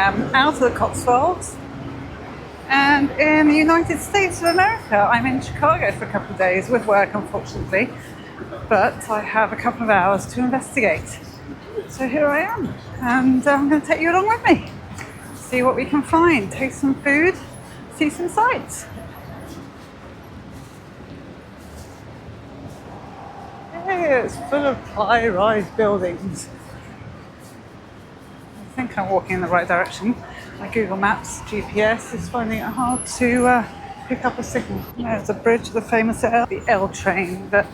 am out of the Cotswolds and in the United States of America. I'm in Chicago for a couple of days with work, unfortunately, but I have a couple of hours to investigate. So here I am, and I'm going to take you along with me. See what we can find, taste some food, see some sights. Hey, it's full of high-rise buildings. I think I'm walking in the right direction. My Google Maps GPS is finding it hard to pick up a signal. There's a bridge, the famous L, the L train that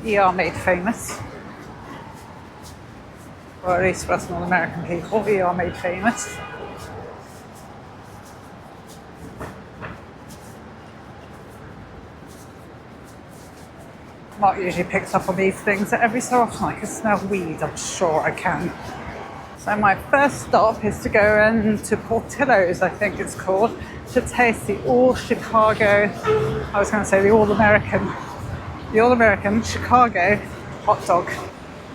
ER made famous. Or at least for us North American people, ER made famous. Mark usually picks up on these things every so often. I can smell weed, I'm sure I can. So my first stop is to go into Portillo's, I think it's called, to taste the all-Chicago, I was going to say the all-American Chicago hot dog.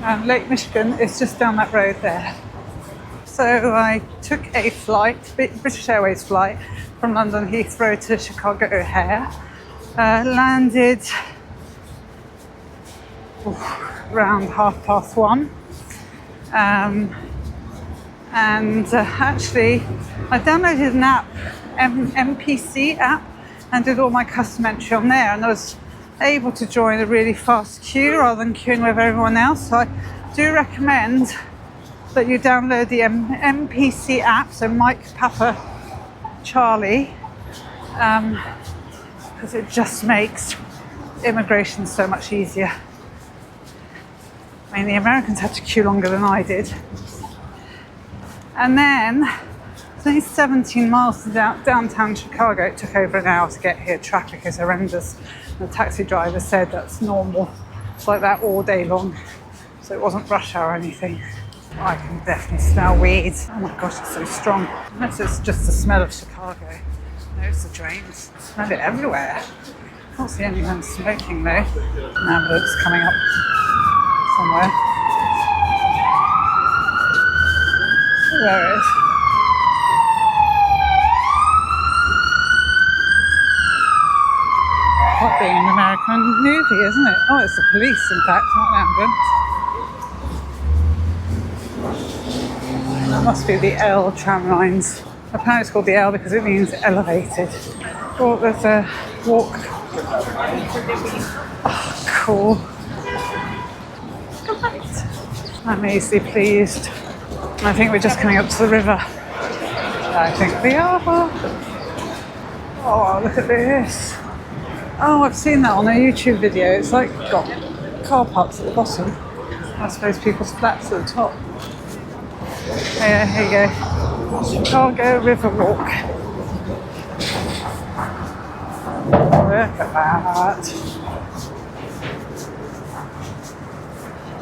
And Lake Michigan is just down that road there. So I took a flight, British Airways flight, from London Heathrow to Chicago O'Hare. Landed around 1:30. Actually, I downloaded an app, MPC app, and did all my custom entry on there, and I was able to join a really fast queue rather than queuing with everyone else. So I do recommend that you download the MPC app, so Mike, Papa, Charlie, because it just makes immigration so much easier. I mean, the Americans had to queue longer than I did. And then, it's only 17 miles to downtown Chicago. It took over an hour to get here. Traffic is horrendous. The taxi driver said that's normal. It's like that all day long. So it wasn't rush hour or anything. I can definitely smell weed. Oh my gosh, it's so strong. Unless it's just the smell of Chicago. There's the drains. I smell it everywhere. I can't see anyone smoking though. An ambulance coming up somewhere. There it is. Like being an American movie, isn't it? Oh, it's the police, in fact, not an ambulance. That must be the L tram lines. Apparently it's called the L because it means elevated. Oh, there's a walk. Oh, cool. Right. I'm easily pleased. I think we're just coming up to the river. I think we are. Oh, look at this. Oh, I've seen that on a YouTube video. It's like got car parks at the bottom. I suppose people's flats at the top. Yeah, here you go. Chicago River Walk. Look at that.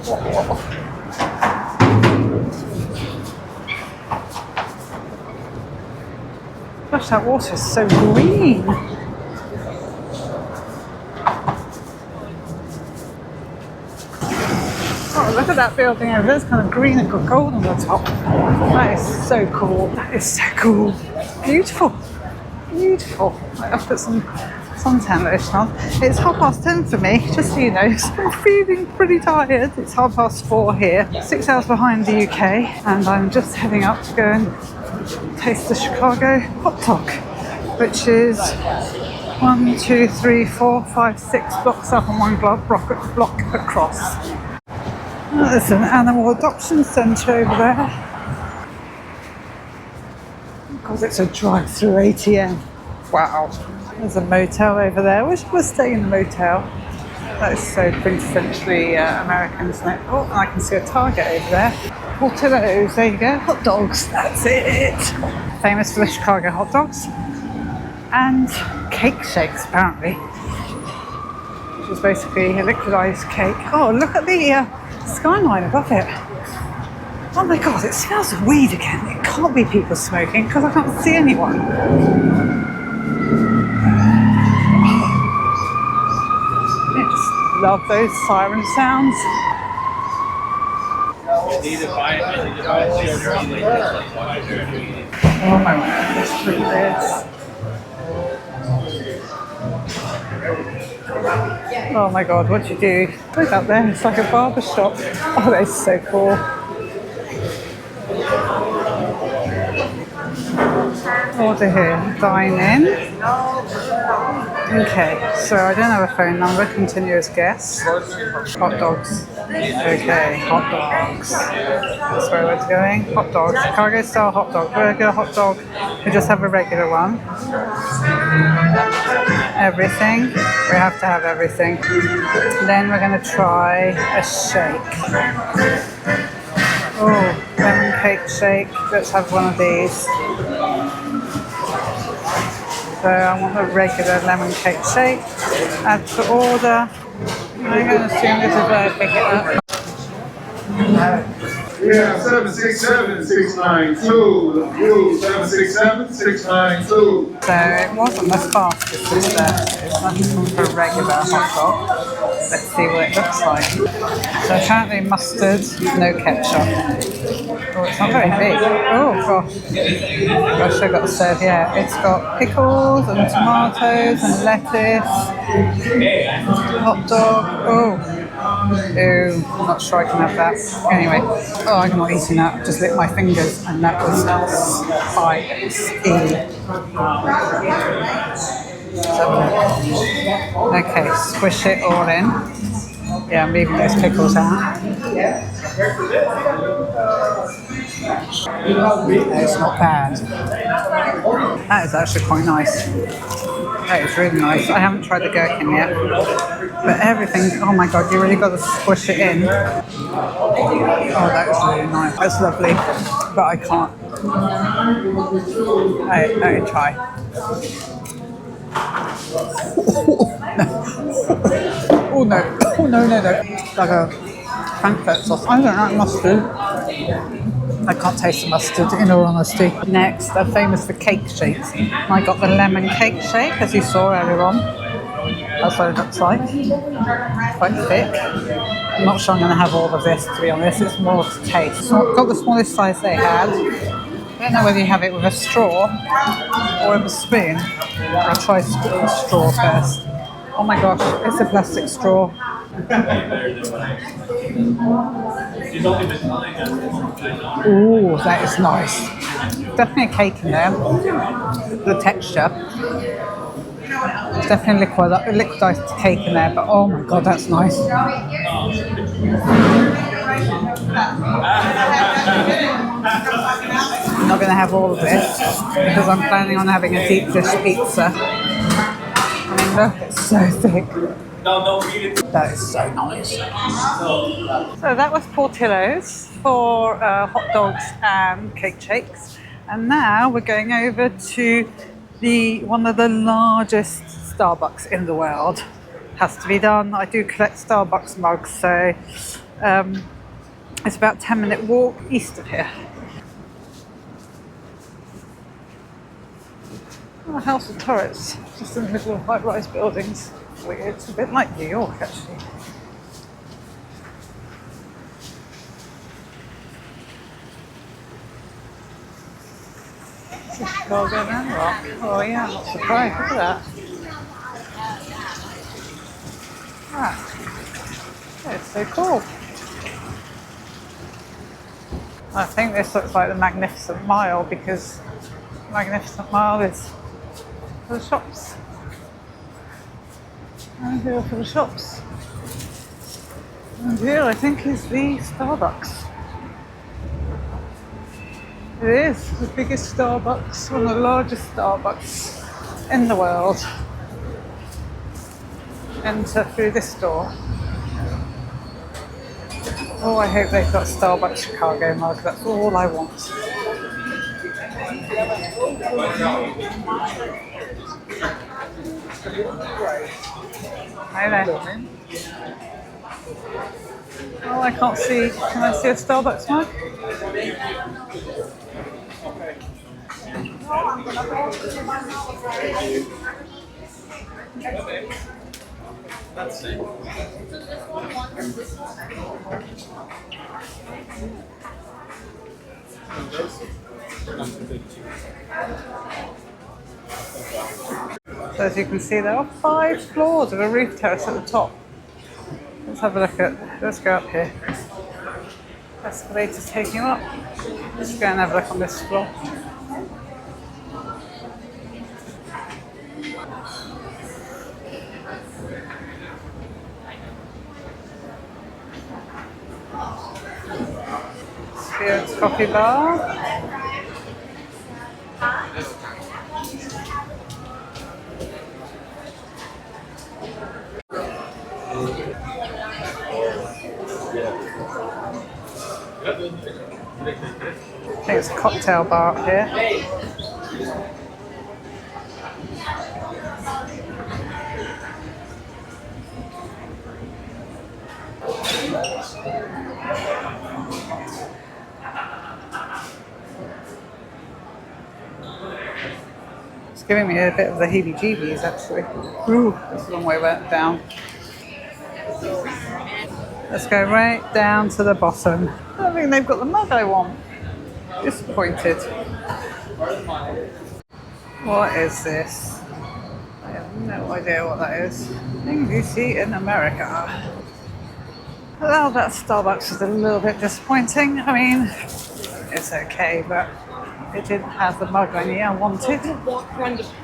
Whoa. Gosh, that water is so green. Oh, look at that building over there. It's kind of green and got gold on the top. That is so cool. That is so cool. Beautiful. Beautiful. I've put some suntan lotion on. It's 10:30 for me, just so you know. I'm feeling pretty tired. It's 4:30 here. 6 hours behind the UK. And I'm just heading up to go and taste the Chicago hot dog, which is 1, 2, 3, 4, 5, 6 blocks up and one block across. Oh, there's an animal adoption centre over there. Because it's a drive-through ATM. Wow. There's a motel over there. Wish I was staying in the motel. That is so quintessentially American, isn't it? Oh, and I can see a Target over there. Portillo's, there you go. Hot dogs, that's it. Famous for the Chicago hot dogs. And cake shakes, apparently. Which is basically a liquidized cake. Oh, look at the skyline above it. Oh my god, it smells of weed again. It can't be people smoking because I can't see anyone. I just love those siren sounds. Oh my god, let's look at this. Oh my god, what do you do? Look up there, it's like a barber shop. Oh, that's so cool. Order here, dine in. Okay, so I don't have a phone number, continue as guest. Hot dogs. Okay, hot dogs. That's where we're going. Hot dogs. Cargo style hot dog. Regular hot dog. We just have a regular one. Everything. We have to have everything. Then we're going to try a shake. Oh, lemon cake shake. Let's have one of these. So I want a regular lemon cake shake. Add to order. I'm going to assume this is where I pick it up. We have 767-692. 767-692. So it wasn't as fast as this there. It's not just for a regular hot dog. Let's see what it looks like. So apparently mustard, no ketchup. Oh, it's not very big. Oh gosh. Gosh, I've got to serve, yeah. It's got pickles and tomatoes and lettuce. Hot dog. Oh. Ew, I'm not sure I can have that. Anyway, oh, I'm not eating that. I just licked my fingers and that was spicy. Okay, squish it all in. Yeah, I'm leaving those pickles out. It's not bad. That is actually quite nice. That is really nice. I haven't tried the gherkin yet. But everything, oh my god, you really got to squish it in. Oh, that is really nice. That's lovely. But I can't. Let me try. Oh no. Oh no. Like a Frankfurt sauce. I don't like mustard. I can't taste the mustard, in all honesty. Next, they're famous for cake shakes. I got the lemon cake shake, as you saw earlier on. That's what it looks like. Quite thick. I'm not sure I'm going to have all of this, to be honest. It's more to taste. So I've got the smallest size they had. I don't know whether you have it with a straw or with a spoon. I'll try straw first. Oh my gosh, it's a plastic straw. Ooh, that is nice. Definitely a cake in there. The texture. It's definitely liquidized cake in there, but oh my god, that's nice. I'm not going to have all of this because I'm planning on having a deep dish pizza. I mean, look, it's so thick. That is so nice. So that was Portillo's for hot dogs and cake shakes. And now we're going over to one of the largest Starbucks in the world. Has to be done. I do collect Starbucks mugs, so it's about a 10-minute walk east of here. Oh, House of Turrets, just in the middle of high-rise buildings. Weird. It's a bit like New York, actually. It's a Chicago landmark. Oh yeah, I'm not surprised. Look at that. Ah, it's so cool. I think this looks like the Magnificent Mile because the Magnificent Mile is for the shops. And here for the shops. And here I think is the Starbucks. It is the biggest Starbucks, one of the largest Starbucks in the world. Enter through this door. Oh, I hope they've got Starbucks Chicago mug, that's all I want. Hi there. Oh, I can't see. Can I see a Starbucks mug? So as you can see, there are 5 floors of a roof terrace at the top. Let's have a look at, let's go up here. Escalator's taking you up. Let's go and have a look on this floor. Spirits coffee bar. I think it's a cocktail bar up here. It's giving me a bit of the heebie-jeebies actually. Ooh, that's a long way down. Let's go right down to the bottom. I don't think they've got the mug I want. Disappointed. What is this? I have no idea what that is. Things you see in America. Well, that Starbucks is a little bit disappointing. I mean, it's okay, but it didn't have the mug I wanted.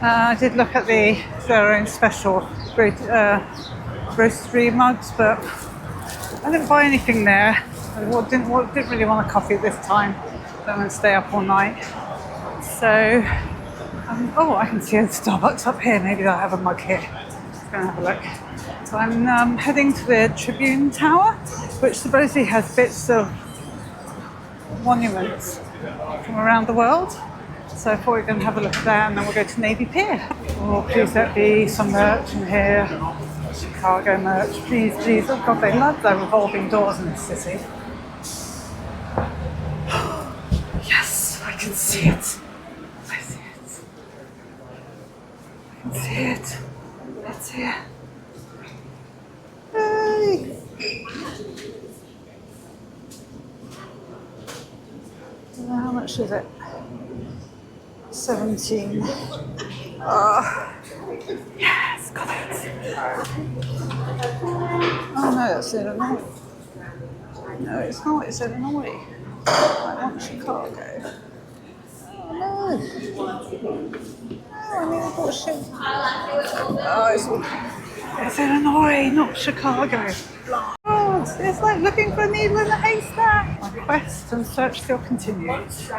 I did look at their own special roastery mugs, but I didn't buy anything there. I didn't really want a coffee this time. Don't want to stay up all night. So, oh, I can see a Starbucks up here. Maybe they'll have a mug here. Let's go and have a look. So I'm heading to the Tribune Tower, which supposedly has bits of monuments from around the world. So I thought we were going to have a look at that, and then we'll go to Navy Pier. Oh, please let be some merch in here. Chicago merch, please, please. Oh God, they love their revolving doors in this city. Yes, I can see it. I see it. I can see it. It's here. Hey! How much is it? 17. Oh, yes, got it. Oh no, that's Illinois. No, it's not, it's Illinois. I want Chicago. Oh no. Oh, I need a bullshit. Oh, it's Illinois, not Chicago. Oh, it's like looking for a needle in a haystack. My quest and search still continues.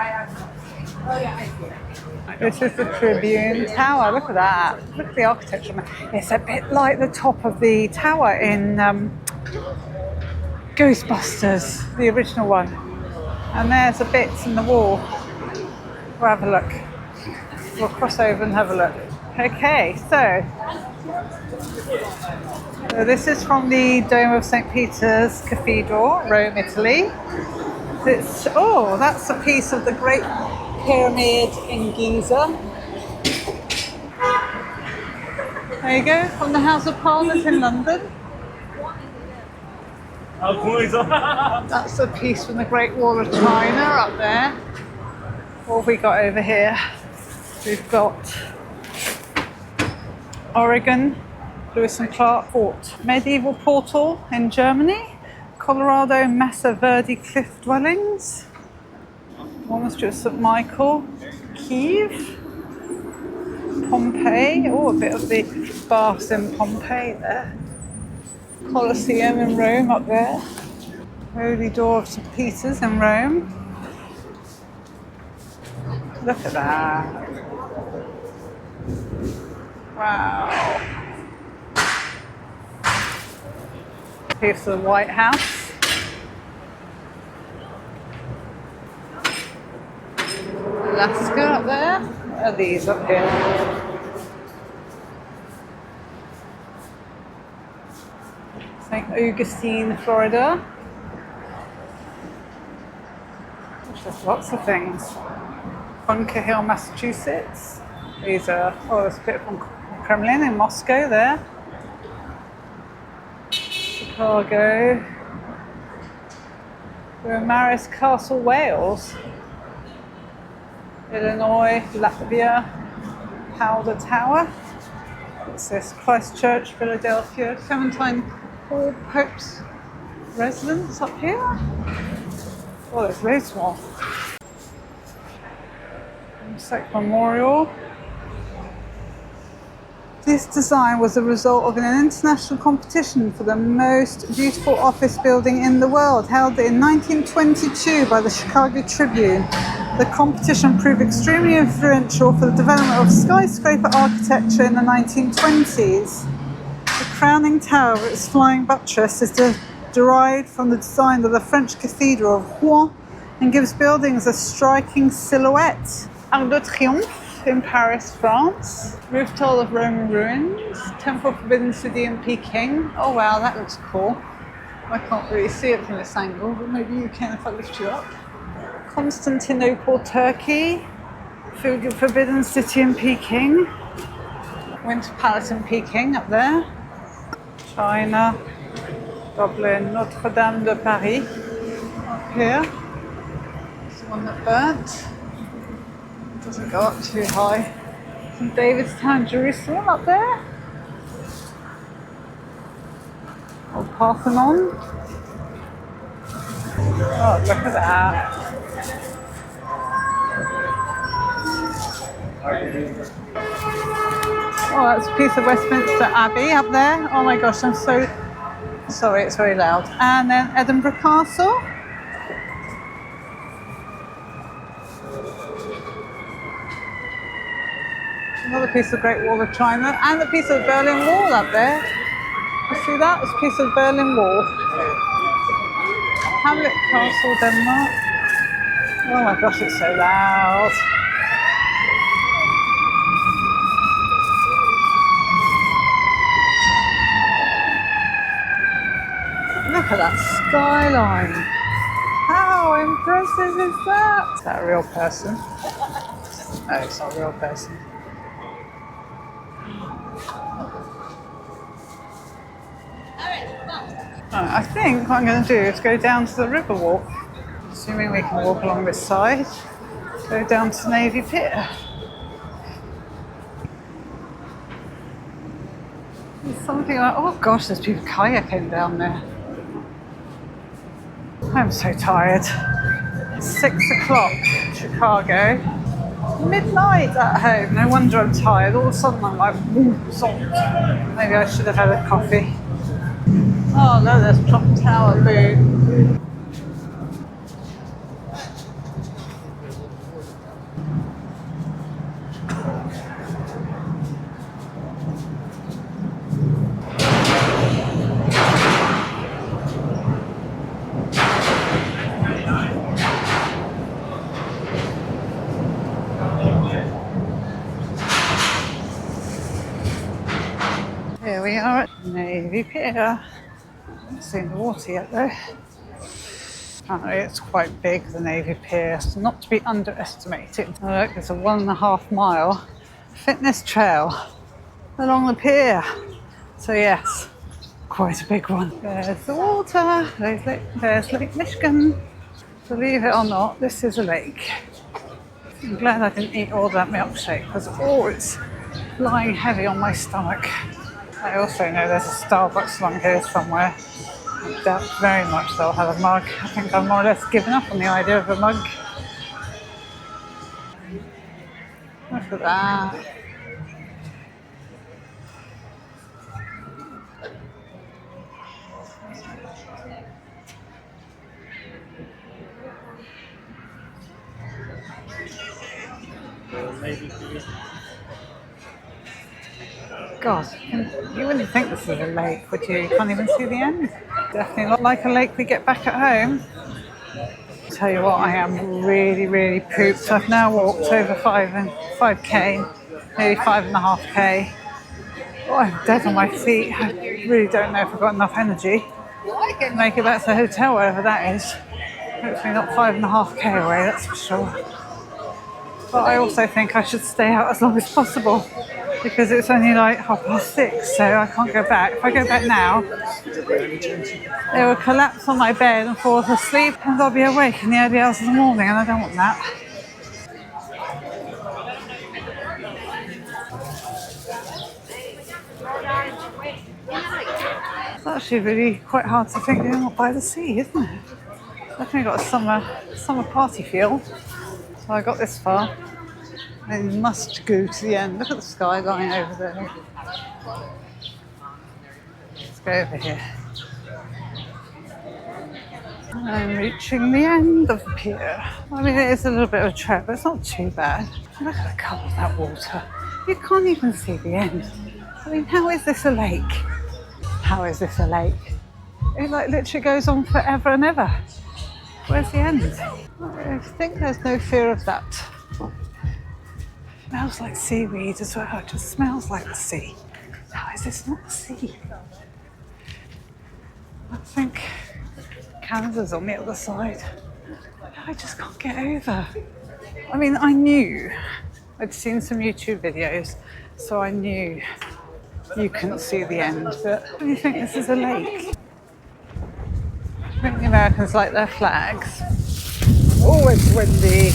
This is the Tribune Tower. Look at that. Look at the architecture. It's a bit like the top of the tower in Ghostbusters, the original one. And there's a bit in the wall. We'll have a look. We'll cross over and have a look. Okay, so this is from the Dome of St. Peter's Cathedral, Rome, Italy. That's a piece of the Great Pyramid in Giza. There you go, from the House of Parliament in London. That's a piece from the Great Wall of China up there. What have we got over here? We've got Oregon, Lewis and Clark Fort, medieval portal in Germany, Colorado Mesa Verde cliff dwellings, Monastery of St. Michael, Kiev, Pompeii, a bit of the baths in Pompeii there, Colosseum in Rome up there, Holy Door of St. Peter's in Rome. Look at that. Wow. Here's the White House. Alaska up there. What are these up here? St. Augustine, Florida. There's lots of things. Bunker Hill, Massachusetts. These are, there's a bit from Kremlin in Moscow there. Chicago. We're in Maris Castle, Wales. Illinois, Latvia, Powder Tower. What's this? Christchurch, Philadelphia. Clementine Hall, Pope's residence up here. Oh, there's loads more. Sec Memorial. This design was a result of an international competition for the most beautiful office building in the world, held in 1922 by the Chicago Tribune. The competition proved extremely influential for the development of skyscraper architecture in the 1920s. The crowning tower of its flying buttress is derived from the design of the French Cathedral of Rouen and gives buildings a striking silhouette. Arc de Triomphe in Paris, France. Rooftop of Roman ruins. Temple of Forbidden City in Peking. Oh wow, that looks cool. I can't really see it from this angle, but maybe you can if I lift you up. Constantinople, Turkey. Forbidden City in Peking. Winter Palace in Peking up there. China. Dublin. Notre Dame de Paris. Up here. It's the one that burnt. Doesn't go up too high. St. David's Town, Jerusalem up there. Old Parthenon. Oh, look at that. Oh, that's a piece of Westminster Abbey up there. Oh my gosh, I'm so sorry, it's very loud. And then Edinburgh Castle. Another piece of Great Wall of China and a piece of Berlin Wall up there. You see that? It's a piece of Berlin Wall. Hamlet Castle, Denmark. Oh my gosh, it's so loud. Look at that skyline. How impressive is that? Is that a real person? No, it's not a real person. I think what I'm going to do is go down to the river walk, assuming we can walk along this side, go down to Navy Pier. There's something like, oh gosh, there's people kayaking down there. I'm so tired. It's 6 o'clock, Chicago. Midnight at home, no wonder I'm tired. All of a sudden I'm like, salt. Maybe I should have had a coffee. Oh no, there's Clock Tower Loo. Here we are at Navy Pier. I haven't seen the water yet though. Apparently it's quite big, the Navy Pier, so not to be underestimated. Oh, look, there's a 1.5 mile fitness trail along the pier. So yes, quite a big one. There's the water, there's Lake Michigan. Believe it or not, this is a lake. I'm glad I didn't eat all that milkshake because it's lying heavy on my stomach. I also know there's a Starbucks along here somewhere. I doubt very much they'll have a mug. I think I've more or less given up on the idea of a mug. Look at that. God, you wouldn't think this is a lake, would you? You can't even see the end. Definitely not like a lake we get back at home. I'll tell you what, I am really, really pooped. I've now walked over 5k, nearly 5.5k. Oh, I'm dead on my feet. I really don't know if I've got enough energy to make it back to the hotel, wherever that is. Hopefully not 5.5k away, that's for sure. But I also think I should stay out as long as possible. because it's only like 6:30, so I can't go back. If I go back now, it will collapse on my bed and fall asleep, and I'll be awake in the early hours of the morning, and I don't want that. It's actually really quite hard to think you're not by the sea, isn't it? Definitely got a summer party feel. So I got this far. I must go to the end. Look at the skyline over there. Let's go over here. I'm reaching the end of the pier. I mean, it is a little bit of a trek, but it's not too bad. Look at the colour of that water. You can't even see the end. I mean, how is this a lake? How is this a lake? It like literally goes on forever and ever. Where's the end? I think there's no fear of that. It smells like seaweed as well. It just smells like the sea. How is this not the sea? I think Canada's on the other side. I just can't get over. I mean, I knew. I'd seen some YouTube videos, so I knew you couldn't see the end. But do you think this is a lake? I think the Americans like their flags. Oh, it's windy.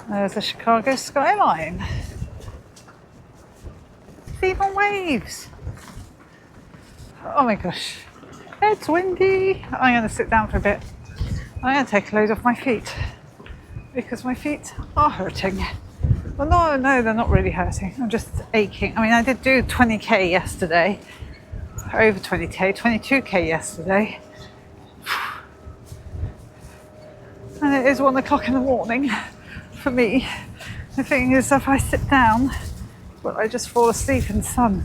There's the Chicago skyline. It's even waves. Oh my gosh. It's windy. I'm going to sit down for a bit. I'm going to take a load off my feet because my feet are hurting. Well, no, they're not really hurting. I'm just aching. I mean, I did do 20k yesterday. Over 20k, 22k yesterday. And it is 1 o'clock in the morning for me. The thing is, if I sit down, well, I just fall asleep in the sun.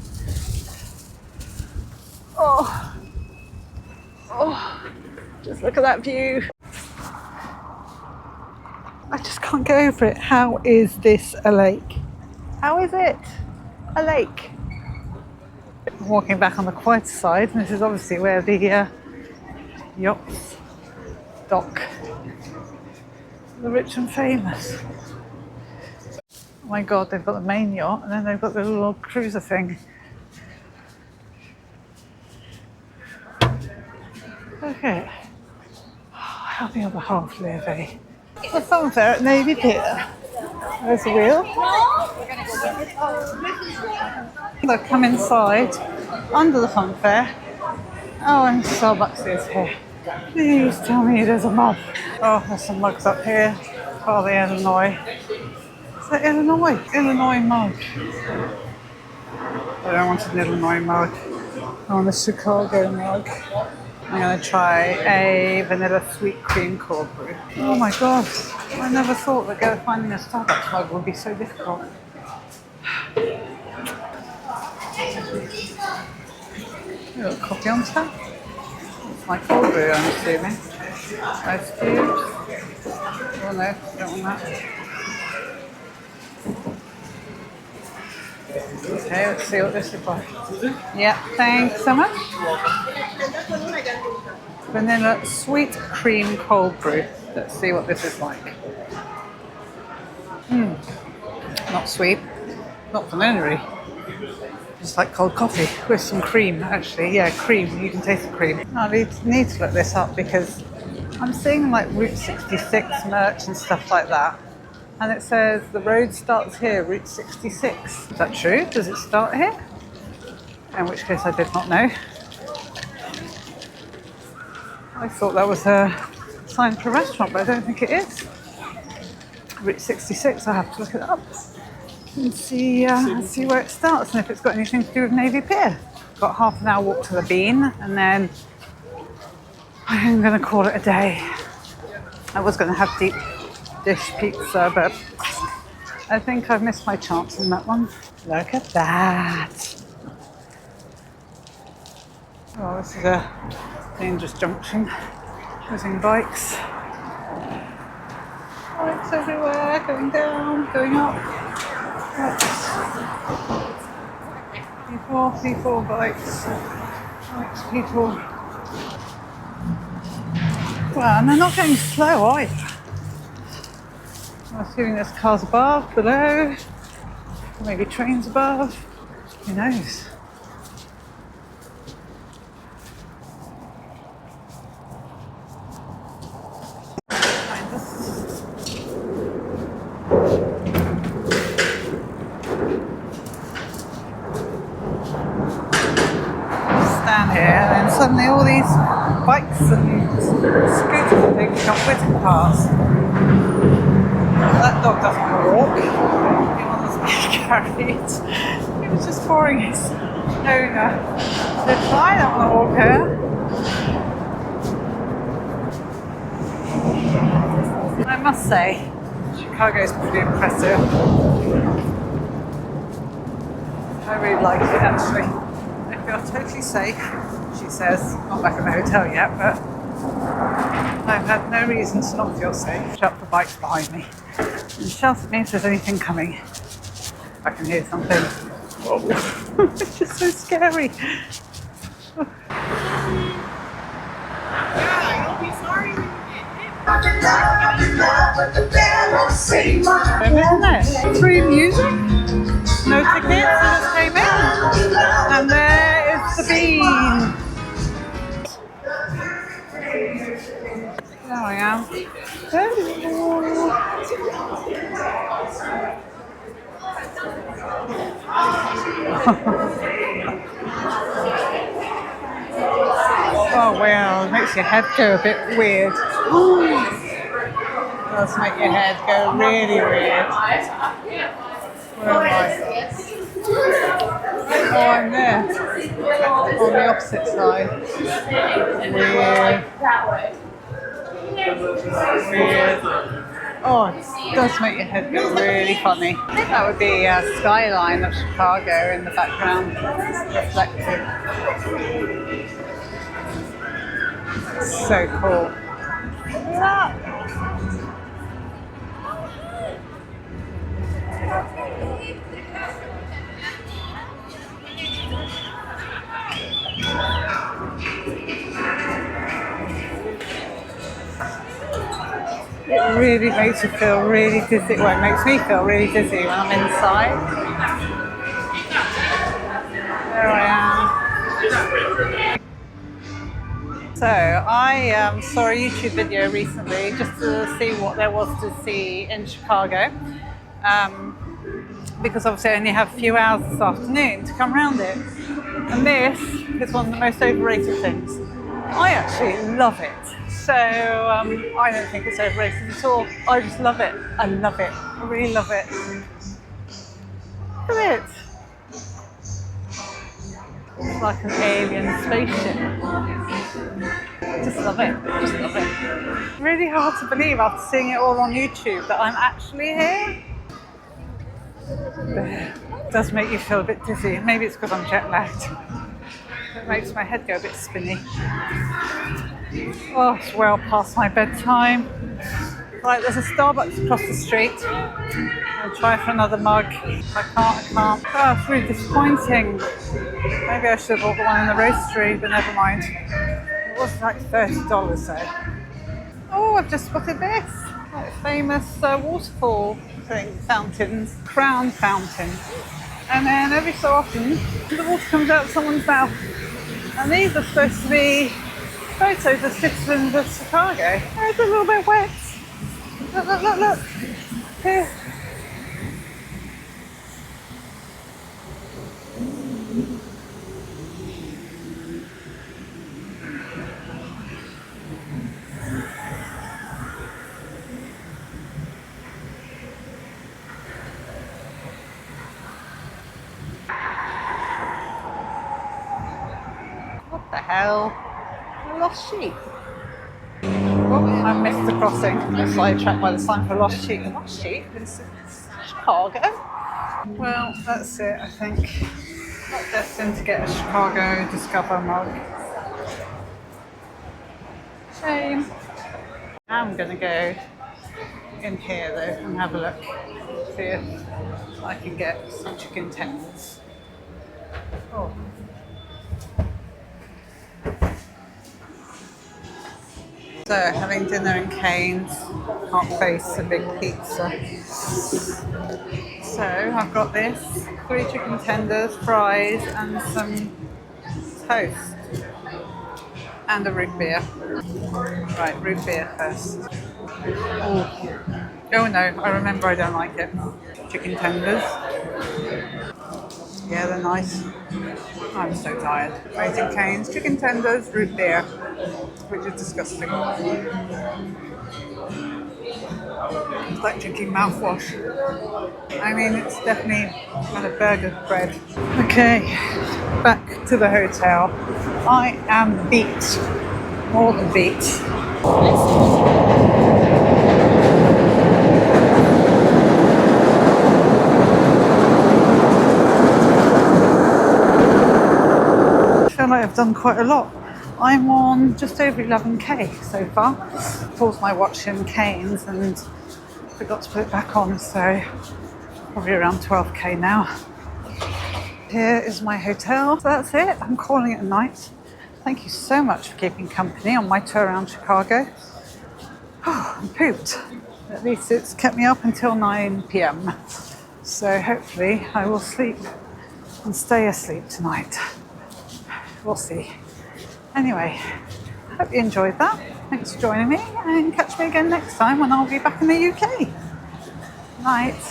Oh, just look at that view. I just can't get over it. How is this a lake? How is it a lake? I'm walking back on the quieter side, and this is obviously where the yachts dock. The rich and famous. Oh my god, they've got the main yacht, and then they've got the little cruiser thing. Okay. How the other half live, eh? The fun fair at Navy Pier. There's a wheel. They'll come inside under the fun fair. Oh, and Starbucks is here. Please tell me there's a mug. Oh, there's some mugs up here. Oh, the Illinois. Is that Illinois? Illinois mug. I don't want an Illinois mug. I want a Chicago mug. I'm going to try a vanilla sweet cream cold brew. Oh my god, I never thought that finding a Starbucks mug would be so difficult. A little coffee on tap. It's my cold brew, I'm assuming. Ice cubes. Oh no, don't want that. Okay, let's see what this is like. Yeah, thanks so much. Vanilla sweet cream cold brew. Let's see what this is like. Not sweet, not vanilla-y. Just like cold coffee with some cream, actually. Yeah, cream. You can taste the cream. I need to look this up because I'm seeing like Route 66 merch and stuff like that. And it says the road starts here, Route 66. Is that true? Does it start here? In which case I did not know. I thought that was a sign for a restaurant, but I don't think it is. Route 66, I'll have to look it up and see where it starts and if it's got anything to do with Navy Pier. Got half an hour walk to the Bean and then I'm going to call it a day. I was going to have deep dish pizza, but I think I've missed my chance on that one. Look at that. Oh, this is a dangerous junction. Using bikes. Bikes everywhere, going down, going up. People, bikes, people. Well, and they're not going slow either. I'm assuming there's cars above, below. Maybe trains above. Who knows? Stand here, and then suddenly all these bikes and scooters and things come whizzing past. That dog doesn't want to walk. He wants to be carried. He was just pouring his owner. So I don't want to walk her. I must say, Chicago is pretty impressive. I really like it actually. I feel totally safe, she says. Not back at the hotel yet, but I've had no reason to not feel safe. Shut the bikes behind me and shout at me if there's anything coming. I can hear something. Whoa. It's just so scary. Isn't it? Free music, no tickets, we just came in. And there is the bean. There I am. Hello. Oh wow, it makes your head go a bit weird. Does make your head go really weird. Where am I? Oh, I'm there. On the opposite side. Weird. Weird. Oh, it does make your head go really funny. I think that would be a skyline of Chicago in the background, reflected. So cool. Look at that. It really makes you feel really dizzy. Well, it makes me feel really dizzy when I'm inside. There I am. So I saw a YouTube video recently just to see what there was to see in Chicago. Because obviously I only have a few hours this afternoon to come around it. And this is one of the most overrated things. I actually love it. So I don't think it's overrated at all. I just love it. I love it. I really love it. Look at it. It's like an alien spaceship. Just love it. Just love it. Really hard to believe after seeing it all on YouTube that I'm actually here. It does make you feel a bit dizzy. Maybe it's because I'm jet lagged. It makes my head go a bit spinny. Oh, it's well past my bedtime. Right, there's a Starbucks across the street. I'll try for another mug. I can't. Oh, it's really disappointing. Maybe I should have bought one in the roastery, but never mind. It was like $30 though. Oh, I've just spotted this. Like famous waterfall thing, fountains, crown fountain. And then every so often, the water comes out of someone's mouth. And these are supposed to be photos of citizens of Chicago. Oh, it's a little bit wet. Look, look, look, look. Here. What the hell? A lost sheep. Oh, I missed the crossing. I'm sidetracked by the sign for lost sheep. Lost sheep in Chicago? Well, that's it, I think. Not destined to get a Chicago Discover mug. Shame. I'm gonna go in here though and have a look. See if I can get some chicken tenders. Oh. So, having dinner in Canes, can't face a big pizza. So, I've got this, 3 chicken tenders, fries, and some toast. And a root beer. Right, root beer first. Oh, oh no, I remember I don't like it. Chicken tenders. Yeah, they're nice. I'm so tired. Raising Cane's, chicken tenders, root beer, which is disgusting. It's like drinking mouthwash. I mean, it's definitely kind of burger bread. Okay, back to the hotel. I am beat. More than beat. I feel like I've done quite a lot. I'm on just over 11k so far. Paused my watch in Canes and forgot to put it back on, so probably around 12k now. Here is my hotel. So that's it. I'm calling it a night. Thank you so much for keeping company on my tour around Chicago. Oh, I'm pooped. At least it's kept me up until 9 p.m. So hopefully I will sleep and stay asleep tonight. We'll see. Anyway, hope you enjoyed that. Thanks for joining me, and catch me again next time when I'll be back in the UK. Night.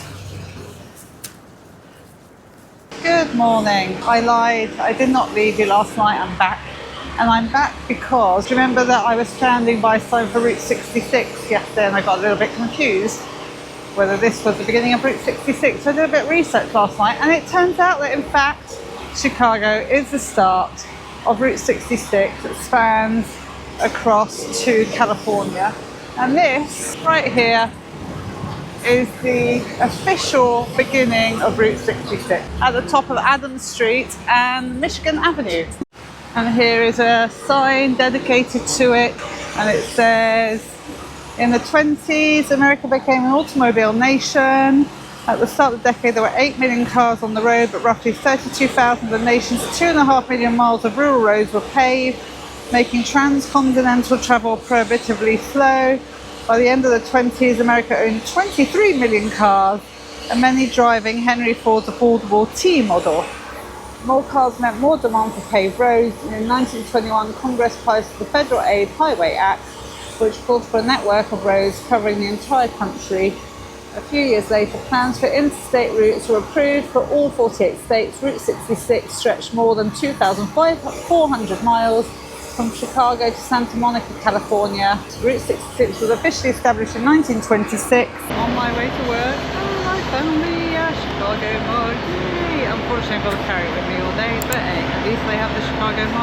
Good morning. I lied. I did not leave you last night. I'm back. And I'm back because, do you remember that I was standing by sign for Route 66 yesterday and I got a little bit confused whether this was the beginning of Route 66. So I did a bit of research last night, and it turns out that in fact Chicago is the start of Route 66 that spans across to California. And this right here is the official beginning of Route 66 at the top of Adams Street and Michigan Avenue. And here is a sign dedicated to it, and it says, in the 20s, America became an automobile nation. At the start of the decade, there were 8 million cars on the road, but roughly 32,000 of the nation's 2.5 million miles of rural roads were paved, making transcontinental travel prohibitively slow. By the end of the 20s, America owned 23 million cars, and many driving Henry Ford's affordable T model. More cars meant more demand for paved roads, and in 1921, Congress passed the Federal Aid Highway Act, which called for a network of roads covering the entire country. A few years later, plans for interstate routes were approved for all 48 states. Route 66 stretched more than 2,400 miles from Chicago to Santa Monica, California. Route 66 was officially established in 1926. On my way to work, I found the Chicago mug. Yay! Unfortunately, I've got to carry it with me all day, but hey, at least I have the Chicago mug.